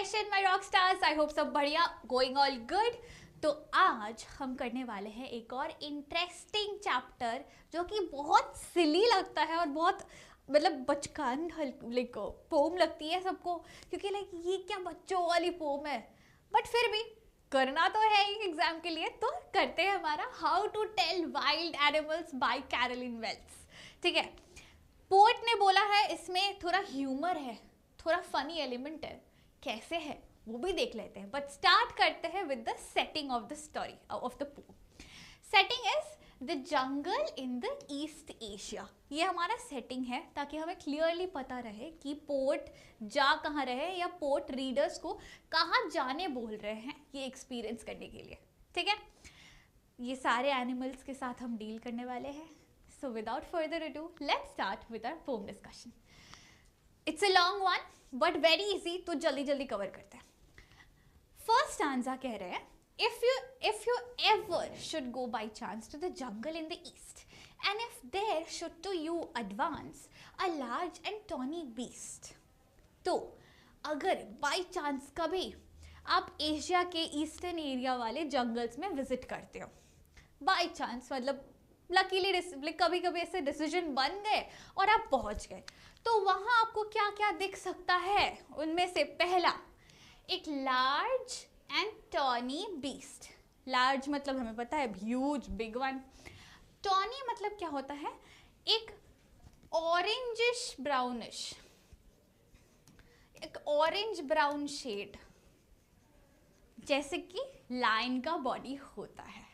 Session my rock stars. I hope सब बढ़िया, going all good. तो आज हम करने वाले हैं एक और इंटरेस्टिंग चैप्टर जो कि बहुत सिली लगता है और बहुत मतलब बचकान लाइक पोम लगती है सबको, क्योंकि लाइक ये क्या बच्चों वाली पोम है, बट फिर भी करना तो है ही एग्जाम के लिए। तो करते हैं हमारा how to tell wild animals by Carolyn Wells. ठीक है, पोएट ने बोला है इसमें थोड़ा ह्यूमर है, थोड़ा फनी एलिमेंट है। कैसे है वो भी देख लेते हैं, बट स्टार्ट करते हैं with the setting of the story of the pome. Setting is the jungle in the east Asia. ये हमारा सेटिंग है ताकि हमें क्लियरली पता रहे कि पोएट जा कहाँ रहे या पोएट रीडर्स को कहाँ जाने बोल रहे हैं ये एक्सपीरियंस करने के लिए। ठीक है, ये सारे एनिमल्स के साथ हम डील करने वाले हैं। So without further ado, let's start with our poem discussion. It's a long one, but very easy, तो जल्दी जल्दी कवर करते हैं। First stanza कह रहे हैं, if you ever should go by chance to the jungle in the east, and if there should to you advance a large and tawny beast. तो अगर by chance कभी आप एशिया के ईस्टर्न एरिया वाले jungles में visit करते हो, by chance मतलब लकीली कभी कभी ऐसे डिसीजन बन गए और आप पहुंच गए, तो वहां आपको क्या क्या दिख सकता है। उनमें से पहला, एक large and tawny beast. Large मतलब हमें पता है ह्यूज बिग वन। टॉनी मतलब क्या होता है, एक ऑरेंजिश ब्राउनिश, एक ऑरेंज ब्राउन शेड, जैसे कि लायन का बॉडी होता है।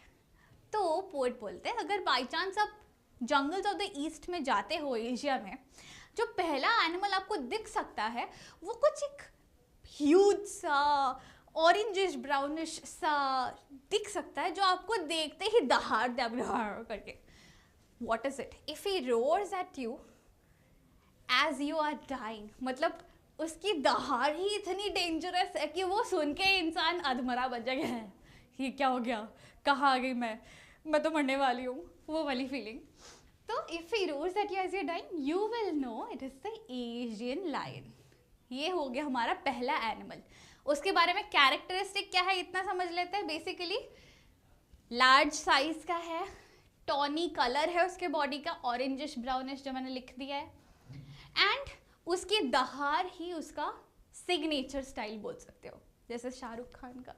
तो पोएट बोलते हैं अगर बाई चांस आप जंगल्स ऑफ द ईस्ट में जाते हो एशिया में, जो पहला एनिमल आपको दिख सकता है वो कुछ एक ह्यूज सा ऑरेंजिश ब्राउनिश सा दिख सकता है, जो आपको देखते ही दहाड़ दे करके। What is it? If he roars at you as you are dying, मतलब उसकी दहाड़ ही इतनी डेंजरस है कि वो सुन के इंसान अधमरा बन जाएगा। ये क्या हो गया, कहाँ आ गई मैं तो मरने वाली हूँ, वो वाली फीलिंग। तो if he roars at you as you dying, you will know it is the Asian lion. ये हो गया हमारा पहला एनिमल। उसके बारे में कैरेक्टरिस्टिक क्या है इतना समझ लेते हैं। बेसिकली लार्ज साइज का है, टॉनी कलर है उसके बॉडी का, ऑरेंजिश ब्राउनिश जो मैंने लिख दिया है, एंड उसकी दहाड़ ही उसका सिग्नेचर स्टाइल बोल सकते हो, जैसे शाहरुख खान का।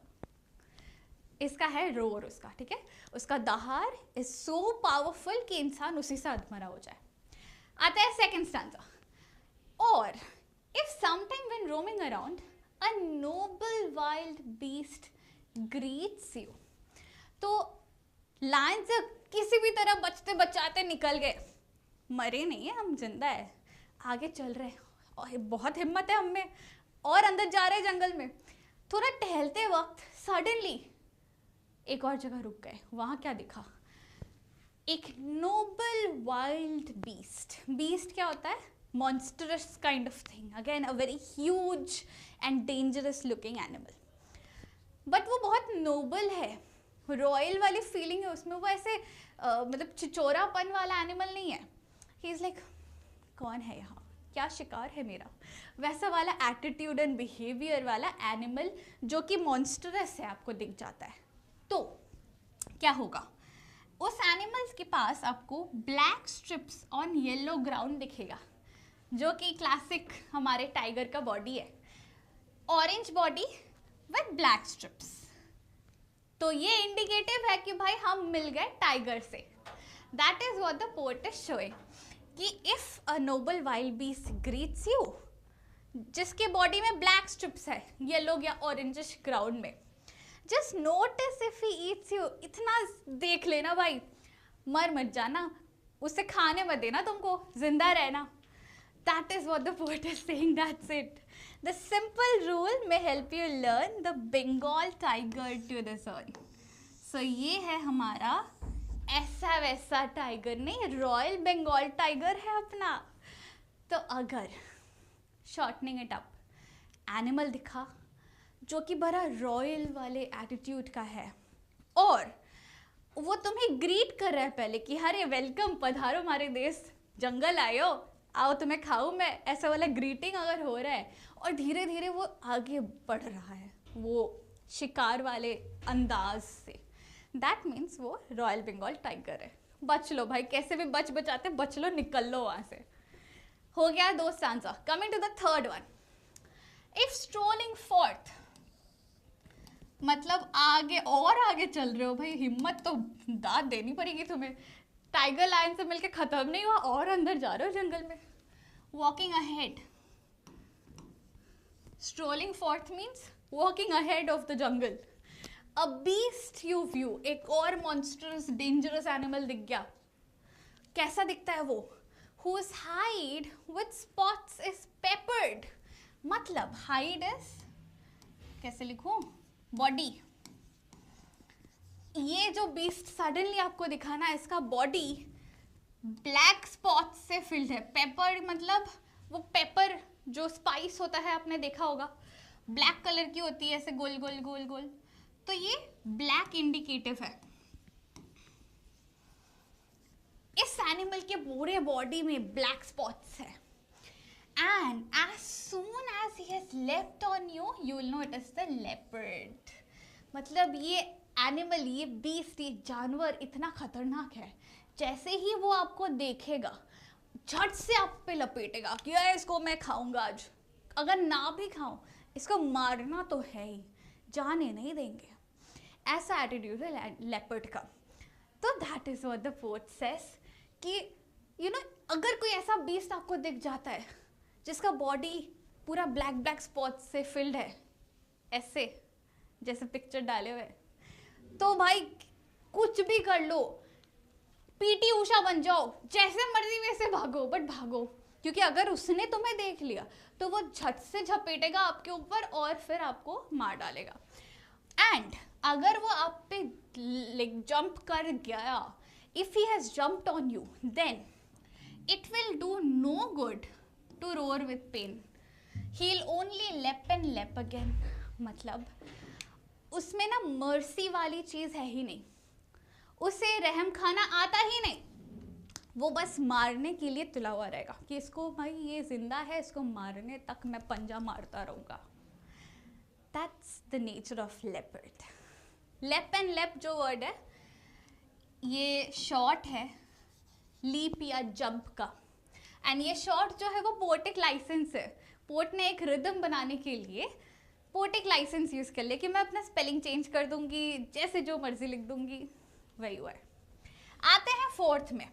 इसका है रोर उसका, ठीक है। उसका दहाड़ इज सो पावरफुल कि इंसान उसी से अधमरा हो जाए। आता है सेकंड स्टैंजा। और if sometime when roaming around a noble wild beast greets you. तो लायन से किसी भी तरह बचते बचाते निकल गए, मरे नहीं है हम, जिंदा है, आगे चल रहे हैं और बहुत हिम्मत है हम में, और अंदर जा रहे हैं जंगल में। थोड़ा टहलते वक्त सडनली एक और जगह रुक गए। वहां क्या दिखा? एक नोबल वाइल्ड बीस्ट। बीस्ट क्या होता है? Monstrous kind of thing, again a very huge and dangerous looking animal. But वो बहुत नोबल है, रॉयल वाली फीलिंग है उसमें। वो ऐसे मतलब चिचोरापन वाला एनिमल नहीं है। ही इज लाइक, कौन है यहाँ, क्या शिकार है मेरा, वैसा वाला एटीट्यूड एंड बिहेवियर वाला एनिमल जो कि मॉन्स्टरस है, आपको दिख जाता है। तो क्या होगा, उस एनिमल्स के पास आपको black strips on yellow ground दिखेगा, जो कि क्लासिक हमारे टाइगर का बॉडी है, orange body with black strips. तो ये इंडिकेटिव है कि भाई हम मिल गए टाइगर से। That is what the poet is showing कि if a noble wild beast greets you, जिसके बॉडी में ब्लैक स्ट्रिप्स है येलो या ऑरेंजिश ग्राउंड में, just notice if he eats you. इतना देख लेना भाई, मर मत जाना, उसे खाने मत देना, तुमको जिंदा रहना। That is what the poet is saying, that's it. The simple rule may help you learn the Bengal tiger to the sun. So ये है हमारा ऐसा वैसा टाइगर नहीं, रॉयल बंगाल टाइगर है अपना। तो अगर शॉर्टनिंग इट अप, एनिमल दिखा जो कि बड़ा रॉयल वाले एटीट्यूड का है, और वो तुम्हें ग्रीट कर रहा है पहले कि अरे वेलकम, पधारो हमारे देश, जंगल आए हो, आओ तुम्हें खाऊं मैं, ऐसा वाला ग्रीटिंग अगर हो रहा है और धीरे धीरे वो आगे बढ़ रहा है वो शिकार वाले अंदाज से, दैट मीन्स वो रॉयल बंगाल टाइगर है। बच लो भाई, कैसे भी बचाते बच लो, निकल लो वहां से। हो गया दो stanza. Coming to the third one, if strolling forth, मतलब आगे और आगे चल रहे हो भाई, हिम्मत तो दाद देनी पड़ेगी तुम्हें। टाइगर लायन से मिलके खत्म नहीं हुआ और अंदर जा रहे हो जंगल में। Walking ahead, strolling fourth means walking ahead of the jungle. A beast you view, एक और मॉन्स्टरस डेंजरस एनिमल दिख गया। कैसा दिखता है वो? whose hide with spots is peppered, मतलब hide is, कैसे लिखूं, बॉडी। ये जो बीस्ट सडनली आपको दिखाना है, इसका बॉडी ब्लैक स्पॉट से फिल्ड है। पेपर मतलब वो पेपर जो स्पाइस होता है, आपने देखा होगा, ब्लैक कलर की होती है, ऐसे गोल गोल गोल गोल, तो ये ब्लैक इंडिकेटिव है। इस एनिमल के पूरे बॉडी में ब्लैक स्पॉट्स है। And as soon as he has left on you, you will know it is the leopard. मतलब ये एनिमल, ये बीस्ट, ये जानवर इतना खतरनाक है, जैसे ही वो आपको देखेगा झट से आप पे लपेटेगा कि इसको मैं खाऊंगा आज, अगर ना भी खाऊं इसको मारना तो है ही, जाने नहीं देंगे। ऐसा एटीट्यूड है लेपर्ड का। तो that is what the poet says कि यू नो, अगर कोई ऐसा बीस्ट आपको दिख जाता है जिसका बॉडी पूरा ब्लैक ब्लैक स्पॉट से फिल्ड है, ऐसे जैसे पिक्चर डाले हुए, तो भाई कुछ भी कर लो, पीटी उषा बन जाओ, जैसे मर्जी वैसे भागो, बट भागो, क्योंकि अगर उसने तुम्हें देख लिया तो वो झट से झपेटेगा आपके ऊपर और फिर आपको मार डालेगा। एंड अगर वो आप पे लाइक जंप कर गया, if he has jumped on you, then it will do no good to roar with pain. He'll only lap and lap again. मतलब उसमें ना मर्सी वाली चीज़ है ही नहीं, उसे रहम खाना आता ही नहीं, वो बस मारने के लिए तुला हुआ रहेगा कि इसको भाई ये जिंदा है, इसको मारने तक मैं पंजा मारता रहूँगा। That's the nature of leopard. Lap and lap जो वर्ड है, ये शॉर्ट है लीप या जंप का। एंड ये शॉर्ट जो है वो पोएटिक लाइसेंस है। पोएट ने एक रिदम बनाने के लिए पोएटिक लाइसेंस यूज कर लिया कि मैं अपना स्पेलिंग चेंज कर दूंगी, जैसे जो मर्जी लिख दूंगी, वही हुआ है। आते हैं फोर्थ में,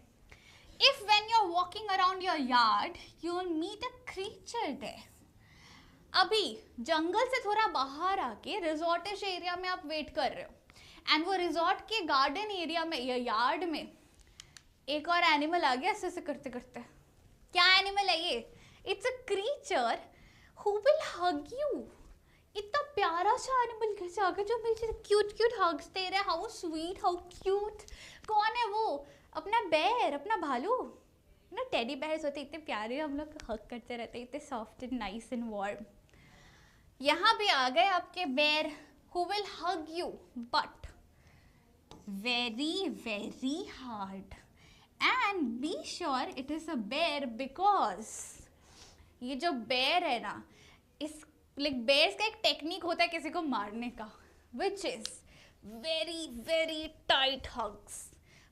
if when you are walking around your yard you will meet a creature there. अभी जंगल से थोड़ा बाहर आके रिजॉर्टिश एरिया में आप वेट कर रहे हो, एंड वो रिजॉर्ट के गार्डन एरिया में या यार्ड में एक और एनिमल आ गया ऐसे करते करते। क्या एनिमल है ये? It's a creature who will hug you. इतना प्यारा सा एनिमल कैसे आ गया जो मुझे क्यूट क्यूट हग्स दे रहा है, हाउ स्वीट, हाउ क्यूट। कौन है वो? अपना बेर, अपना भालू ना। टेडी बेयर्स होते इतने प्यारे, हम लोग हग करते रहते, इतने soft and nice and warm. यहाँ भी आ गए आपके बेर who will hug you, but very very hard, and be sure it is a bear because ये जो bear है ना, इस like bears का एक टेक्निक होता है किसी को मारने का, which is very very tight hugs।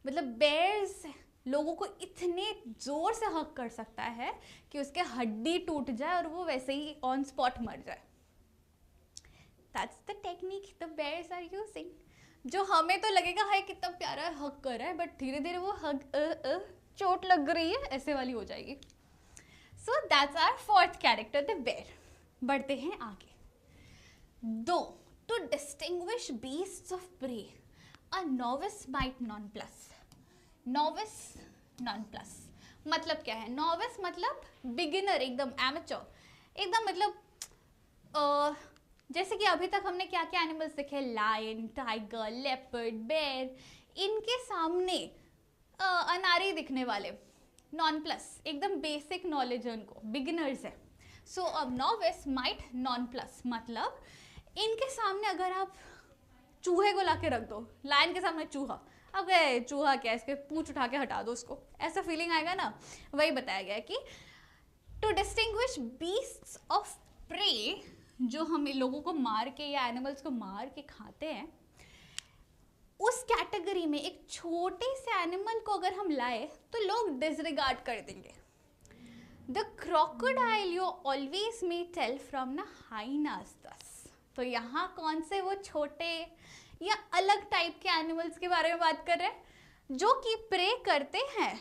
मतलब bears लोगों को इतने जोर से हग कर सकता है कि उसके हड्डी टूट जाए और वो वैसे ही ऑन स्पॉट मर जाए। That's the technique the bears are using। जो हमें तो लगेगा हाय कितना प्यारा हग कर रहा है, बट धीरे धीरे वो हग चोट लग रही है ऐसे वाली हो जाएगी। So that's our fourth character the bear. बढ़ते हैं आगे। दो, to distinguish beasts of prey a novice might nonplus. Novice nonplus मतलब क्या है? नोविस मतलब बिगिनर, एकदम एमेच्योर, एकदम मतलब जैसे कि अभी तक हमने क्या क्या एनिमल्स देखे, लायन, टाइगर, लेपर्ड, बेयर, इनके सामने अनारी दिखने वाले, नॉन प्लस, एकदम बेसिक नॉलेज है उनको, बिगिनर्स है। सो अब नोविस माइट नॉन प्लस मतलब इनके सामने अगर आप चूहे को लाके रख दो, लायन के सामने चूहा, अब चूहा क्या, इसके पूंछ उठा के हटा दो उसको, ऐसा फीलिंग आएगा ना। वही बताया गया है कि to distinguish beasts of prey, जो हम लोगों को मार के या एनिमल्स को मार के खाते हैं, उस कैटेगरी में एक छोटे से एनिमल को अगर हम लाए तो लोग डिसरिगार्ड कर देंगे. The crocodile you always may tell from the hyenas thus. तो यहाँ कौन से वो छोटे या अलग टाइप के एनिमल्स के बारे में बात कर रहे हैं जो कि प्रे करते हैं,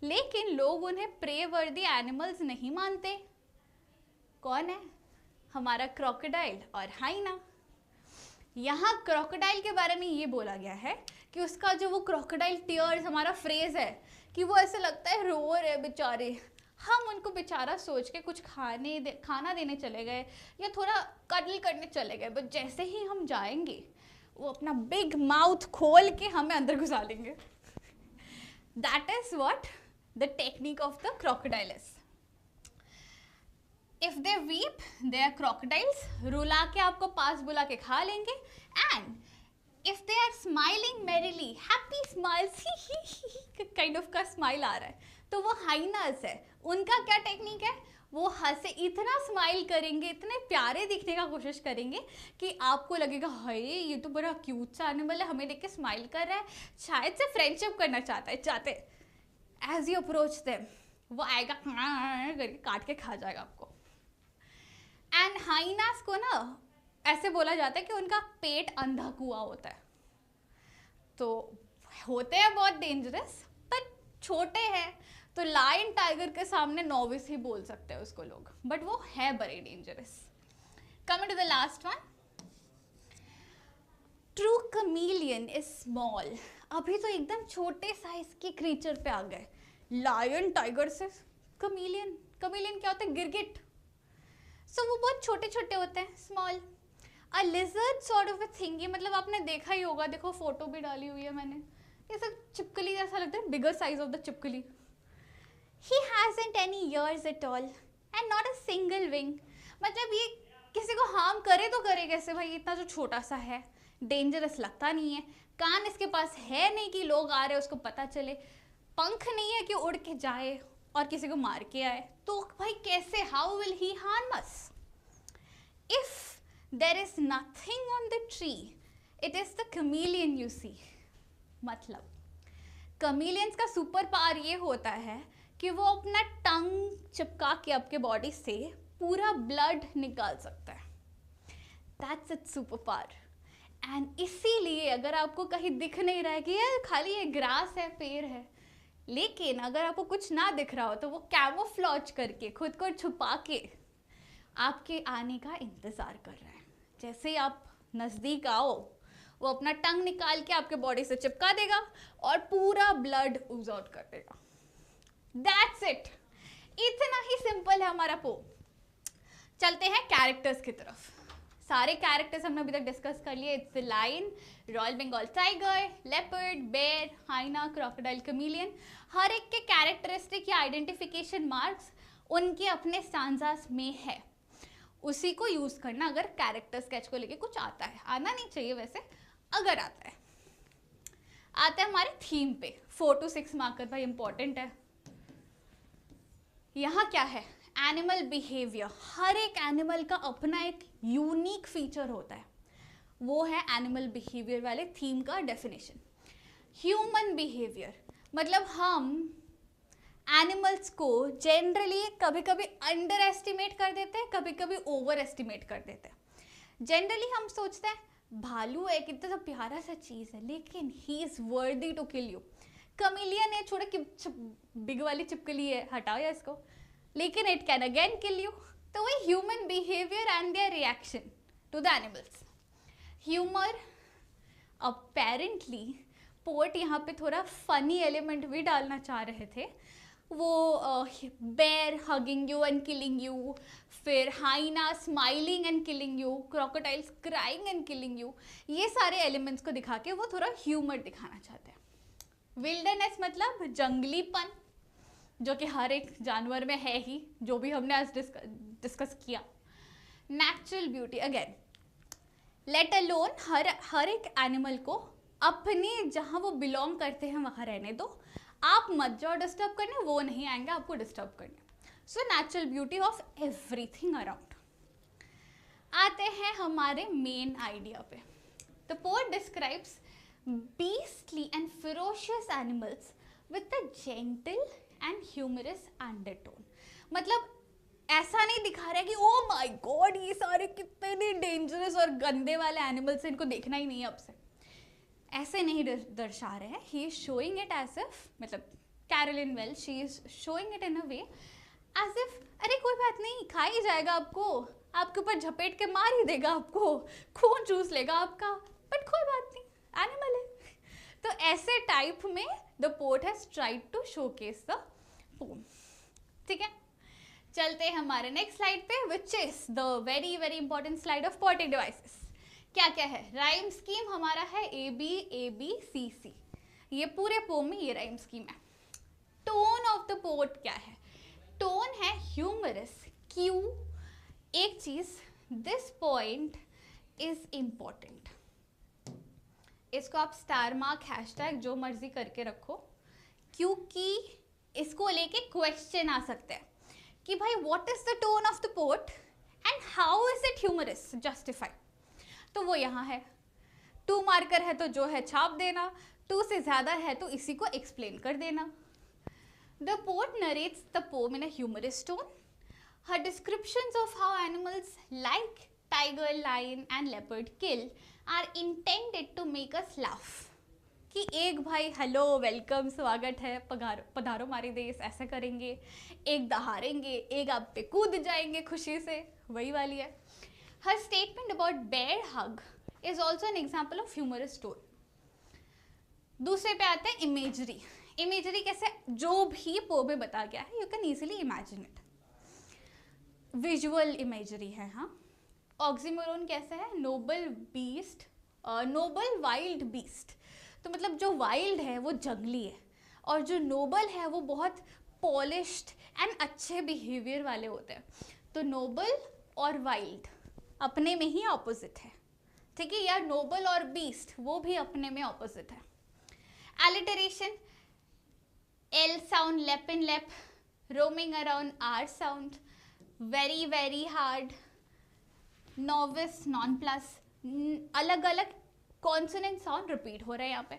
लेकिन लोग उन्हें प्रे वर्दी एनिमल्स नहीं मानते. कौन है? हमारा क्रोकोडाइल और हाइना. यहाँ क्रोकोडाइल के बारे में ये बोला गया है कि उसका जो वो क्रोकोडाइल टीयर्स हमारा फ्रेज है कि वो ऐसे लगता है रो रहे बेचारे. हम उनको बेचारा सोच के कुछ खाना देने चले गए या थोड़ा कडल करने चले गए, बट जैसे ही हम जाएंगे वो अपना बिग माउथ खोल के हमें अंदर घुसा लेंगे. That is what the technique of the crocodile is. If they weep, they are crocodiles. रुला के आपको पास बुला के खा लेंगे. And if they are smiling merrily, happy smiles, kind of का स्माइल आ रहा है, तो वो हाइनास है. उनका क्या टेक्निक है? वो हंसे, इतना स्माइल करेंगे, इतने प्यारे दिखने का कोशिश करेंगे कि आपको लगेगा हाय ये तो बड़ा क्यूट सा एनिमल है, हमें देख के स्माइल कर रहा है, शायद से फ्रेंडशिप करना चाहते. एज यू अप्रोच देम वो आएगा करके काट के खा जाएगा आपको. एंड हाइनास को ना ऐसे बोला जाता है कि उनका पेट अंधा कुआं होता है. तो होते हैं बहुत डेंजरस, बट छोटे हैं तो लायन टाइगर के सामने नॉविस ही बोल सकते हैं उसको लोग, बट वो है बड़े dangerous. Coming to the last one, true chameleon is small. अभी तो एकदम छोटे साइज के क्रीचर पे आ गए. लायन टाइगर से कमीलियन क्या होता है? गिरगिट. सो वो बहुत छोटे छोटे होते हैं, small. A lizard sort of a thing, ये मतलब आपने देखा ही होगा, देखो फोटो भी डाली हुई है मैंने, ये सब चिपकली जैसा लगता है, बिगर साइज ऑफ द चिपकली. He hasn't any ears at all and not a single wing. मतलब ये किसी को हार्म करे तो करे कैसे भाई, इतना जो छोटा सा है, डेंजरस लगता नहीं है. कान इसके पास है नहीं कि लोग आ रहे उसको पता चले. पंख नहीं है कि उड़ के जाए और किसी को मार के आए. तो भाई कैसे, how will he harm us? If there is nothing on the tree, it is the chameleon you see. मतलब कमीलियंस का सुपर पावर ये होता है कि वो अपना टंग चिपका के आपके बॉडी से पूरा ब्लड निकाल सकता है. That's it's super power. And इसीलिए अगर आपको कहीं दिख नहीं रहा है कि ये खाली ये ग्रास है, पेड़ है, लेकिन अगर आपको कुछ ना दिख रहा हो तो वो कैमोफ्लॉज करके, खुद को छुपा के आपके आने का इंतज़ार कर रहा है. जैसे ही आप नज़दीक आओ वो अपना टंग निकाल के आपके बॉडी से चिपका देगा और पूरा ब्लड ऊज आउट कर देगा. That's it. इतना ही सिंपल है हमारा पोम. चलते हैं कैरेक्टर्स की तरफ. सारे कैरेक्टर्स हमने अभी तक डिस्कस कर लिए. It's the lion, royal Bengal tiger, leopard, bear, hyena, crocodile, chameleon. हर एक के कैरेक्टरिस्टिक या आइडेंटिफिकेशन मार्क्स उनके अपने स्टांजास में है. उसी को यूज करना अगर कैरेक्टर स्केच को लेके कुछ आता है. आना नहीं चाहिए वैसे, अगर आता है. आते हैं हमारे थीम पे. 4 to 6 मार्कर भाई इंपॉर्टेंट है. यहाँ क्या है? Animal behaviour. हर एक एनिमल का अपना एक यूनिक फीचर होता है. वो है एनिमल बिहेवियर वाले थीम का डेफिनेशन. ह्यूमन बिहेवियर मतलब हम एनिमल्स को जनरली कभी कभी अंडर एस्टिमेट कर देते हैं, कभी कभी ओवर एस्टिमेट कर देते हैं. जनरली हम सोचते हैं भालू है कितना तो प्यारा सा चीज़ है, लेकिन he is worthy to kill you. Chameleon है, छोड़ा बिग वाली चिपकली है, हटाओ या इसको, लेकिन it can again kill you. तो वही human behaviour and their reaction to the animals. Humour, apparently poet यहाँ पे थोड़ा फनी एलिमेंट भी डालना चाह रहे थे. वो bear hugging you and killing you, फिर hyena smiling and killing you, crocodiles crying and killing you, ये सारे एलिमेंट्स को दिखा के वो थोड़ा ह्यूमर दिखाना चाहते हैं. विल्डरनेस मतलब जंगलीपन, जो कि हर एक जानवर में है ही, जो भी हमने आज डिस्कस किया. Natural beauty, again let alone, हर एक एनिमल को अपने जहाँ वो बिलोंग करते हैं वहाँ रहने दो. आप मत जाओ डिस्टर्ब करने, वो नहीं आएंगे आपको डिस्टर्ब करने. So natural beauty of everything around. आते हैं हमारे मेन आइडिया पे। The poet describes beastly and ferocious animals with a gentle and humorous undertone। मतलब ऐसा नहीं दिखा रहा है कि ओ माय गॉड ये सारे कितने डेंजरस और गंदे वाले एनिमल्स हैं, इनको देखना ही नहीं है अब से, ऐसे नहीं दर्शा रहे हैं। He is showing it as if, मतलब कैरोलिन well she is showing it in a way as if अरे कोई बात नहीं, खा ही जाएगा आपको, आपके ऊपर झपेट के मार ही देगा आपको, खून चूस लेगा आपका, बट कोई बात नहीं, एनिमल है। तो ऐसे टाइप में the poet has tried to showcase the poem. ठीक है, चलते हैं हमारे नेक्स्ट स्लाइड पे, which is the very very important slide of poetic devices. क्या क्या है? राइम स्कीम हमारा है ABABCC, ये पूरे पोम में ये राइम स्कीम है। टोन ऑफ द पोएट क्या है? टोन है ह्यूमरस। क्यों? एक चीज, दिस पॉइंट इज इंपॉर्टेंट, इसको आप स्टार मार्क हैशटैग जो मर्जी करके रखो, क्योंकि इसको लेके क्वेश्चन आ सकते हैं कि भाई what is the tone of the poet and how is it humorous, justify. तो वो यहाँ है, 2 मार्कर है तो जो है छाप देना, 2 से ज्यादा है तो इसी को एक्सप्लेन कर देना। The poet narrates the poem in a humorous tone. Her descriptions of how animals like tiger, lion and leopard kill are intended to make us laugh. कि एक भाई हेलो वेलकम स्वागत है, पधारो हमारे देश, ऐसा करेंगे, एक दहाड़ेंगे, एक आप पे कूद जाएंगे खुशी से, वही वाली है। हर statement about bear hug is also an example of humorous tone. दूसरे पे आते हैं इमेजरी। इमेजरी कैसे? जो भी पोम में बता गया है you can easily imagine it, visual imagery है। हाँ, ऑक्सीमोरोन कैसे है? Noble beast, noble wild beast. तो मतलब जो वाइल्ड है वो जंगली है, और जो नोबल है वो बहुत पॉलिश्ड एंड अच्छे बिहेवियर वाले होते हैं। तो नोबल और वाइल्ड अपने में ही ऑपोजिट है, ठीक है, या नोबल और बीस्ट वो भी अपने में ऑपोजिट है। Alliteration, L sound, leap in leap, roaming around, R sound, very very hard, novice, non plus, अलग अलग कॉन्सोनेंट साउंड रिपीट हो रहा है यहाँ पे।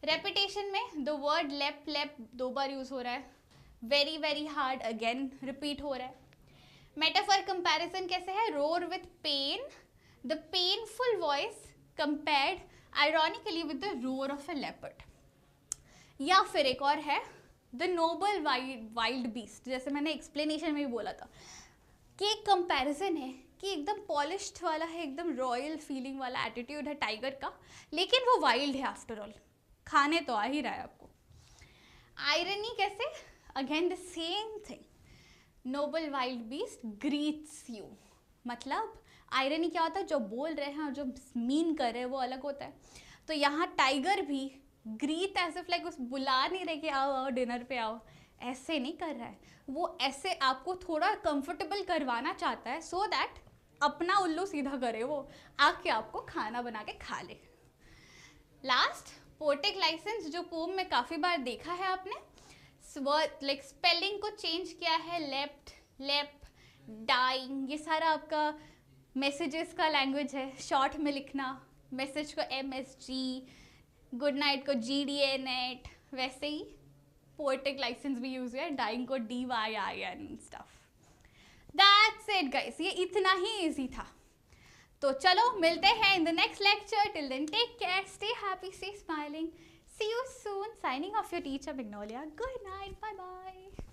रेपिटेशन में द वर्ड लेप लेप 2 बार यूज हो रहा है, very very hard again repeat हो रहा है। मेटाफर कंपैरिजन कैसे है? Roar with pain, the painful voice compared ironically with the roar of a leopard. या फिर एक और है द नोबल वाइल्ड बीस्ट, जैसे मैंने एक्सप्लेनेशन में भी बोला था कि एक कंपैरिजन है कि एकदम पॉलिश्ड वाला है, एकदम रॉयल फीलिंग वाला एटीट्यूड है टाइगर का, लेकिन वो वाइल्ड है आफ्टर ऑल, खाने तो आ ही रहा है आपको। आयरनी कैसे? Again the same thing, noble wild beast greets you. मतलब आयरनी क्या होता है? जो बोल रहे हैं और जो मीन कर रहे हैं वो अलग होता है। तो यहाँ टाइगर भी ग्रीट एज इफ लाइक उस बुला नहीं रहे कि आओ आओ डिनर पे आओ, ऐसे नहीं कर रहा है वो, ऐसे आपको थोड़ा कंफर्टेबल करवाना चाहता है सो दैट अपना उल्लू सीधा करे, वो आके आपको खाना बना के खा ले। लास्ट, पोएटिक लाइसेंस, जो पोम में काफ़ी बार देखा है आपने, लाइक स्पेलिंग को चेंज किया है, लेफ्ट, लेप, डाइंग, ये सारा आपका मैसेजेस का लैंग्वेज है। शॉर्ट में लिखना, मैसेज को MSG, गुड नाइट को GDA नेट, वैसे ही पोएटिक लाइसेंस भी यूज है, डाइंग को DYIN stuff. That's it guys, ये इतना ही इजी था। तो चलो मिलते हैं in the next lecture. Till then take care, stay happy, stay smiling, see you soon. Signing off your teacher Magnolia. Good night, bye bye.